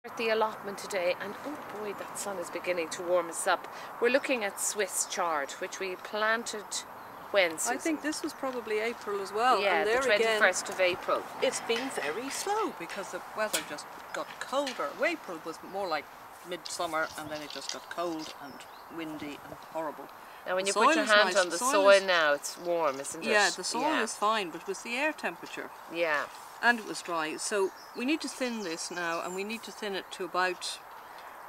At the allotment today, and oh boy, that sun is beginning to warm us up. We're looking at Swiss Chard, which we planted when, Susan? I think this was probably April as well. Yeah, and there the 21st of April. It's been very slow because the weather just got colder. April was more like midsummer, and then it just got cold and windy and horrible. Now when you put your hand on the soil now, it's warm, isn't it? Yeah, the soil is fine, but it was the air temperature. Yeah. And it was dry, so we need to thin this now, and we need to thin it to about,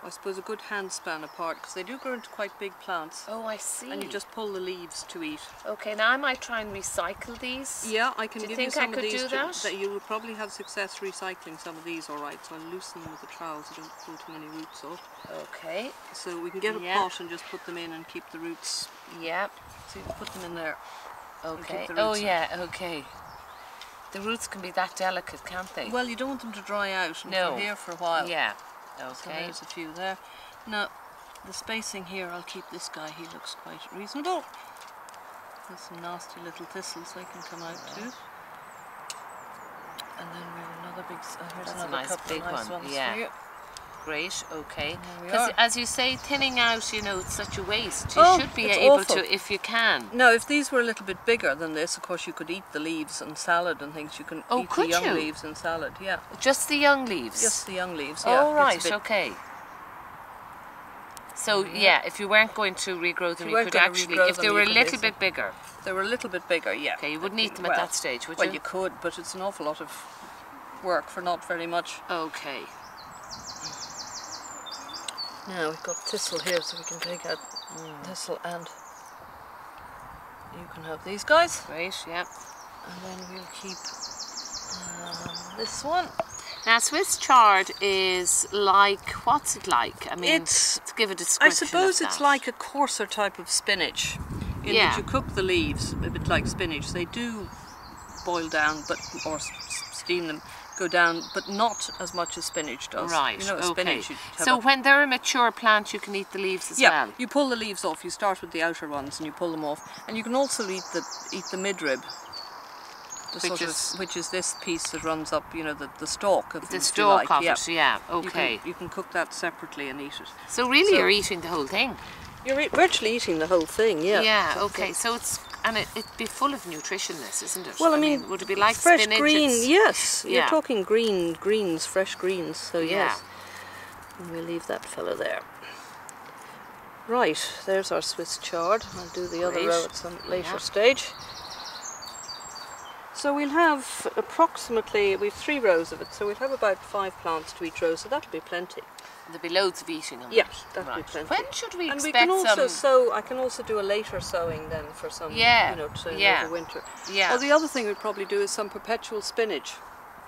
I suppose, a good handspan apart, because they do grow into quite big plants. Oh, I see. And you just pull the leaves to eat. Okay, now I might try and recycle these. Yeah, I can give you some of these. Do you think I could do that? You will probably have success recycling some of these, all right. So I'll loosen them with the trowel so don't pull too many roots off. Okay. So we can get a pot and just put them in and keep the roots. Yeah. So you put them in there. Okay. Oh yeah. Okay. The roots can be that delicate, can't they? Well, you don't want them to dry out and they're here for a while. Yeah. Okay. So there's a few there. Now, the spacing here, I'll keep this guy, he looks quite reasonable. There's some nasty little thistles they can come out too. And then we have another big, here's That's another a nice couple big of nice one. ones Yeah. for you. Great, okay. Because as you say, thinning out, you know, it's such a waste. You should be able to, if you can. No, if these were a little bit bigger than this, of course you could eat the leaves and salad and things. You can eat the young leaves and salad, yeah. Just the young leaves? Just the young leaves, yeah. Oh, right, okay. So, yeah, if you weren't going to regrow them, you could actually, if they were a little bit bigger. If they were a little bit bigger, yeah. Okay, you wouldn't eat them at that stage, would you? Well, you could, but it's an awful lot of work for not very much. Okay. Now we've got thistle here, so we can take out thistle, and you can have these guys. Great, yeah. And then we'll keep this one. Now Swiss chard is like, what's it like? I mean, to give a description. I suppose it's like a coarser type of spinach, in that you cook the leaves, a bit like spinach. They do boil down, or steam them, go down, but not as much as spinach does. Right, you know, spinach, so when they're a mature plant, you can eat the leaves as well? Yeah, you pull the leaves off. You start with the outer ones and you pull them off. And you can also eat the midrib, which is this piece that runs up, you know, the stalk of the stalk of it, yeah, okay. You can cook that separately and eat it. So really you're eating the whole thing? You're virtually eating the whole thing, yeah. Yeah, okay, so it's, and it'd be full of nutrition, this, isn't it? Well, I mean, would it be like fresh spinach? Green, yes. You're talking greens, fresh greens, so yes. And we'll leave that fella there. Right, there's our Swiss chard. I'll do the other row at some later stage. So we'll have approximately, we've 3 rows of it, so we'll have about 5 plants to each row, so that'll be plenty. There'll be loads of eating on that. That'll be plenty. When should we expect some... And we can also sow, I can also do a later sowing then for some, you know, over winter. Yeah. Well, the other thing we'd probably do is some perpetual spinach.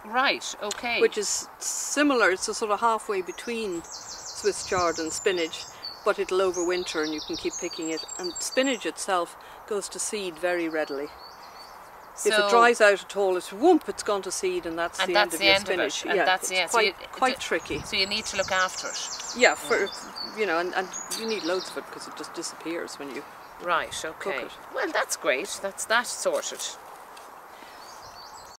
Right, okay. Which is similar, it's a sort of halfway between Swiss chard and spinach, but it'll overwinter and you can keep picking it. And spinach itself goes to seed very readily. So if it dries out at all, it's gone to seed, and that's the end of your spinach. And that's it's quite tricky. So you need to look after it. Yeah, you know, and you need loads of it because it just disappears when you cook it. Well, that's great. That's that sorted.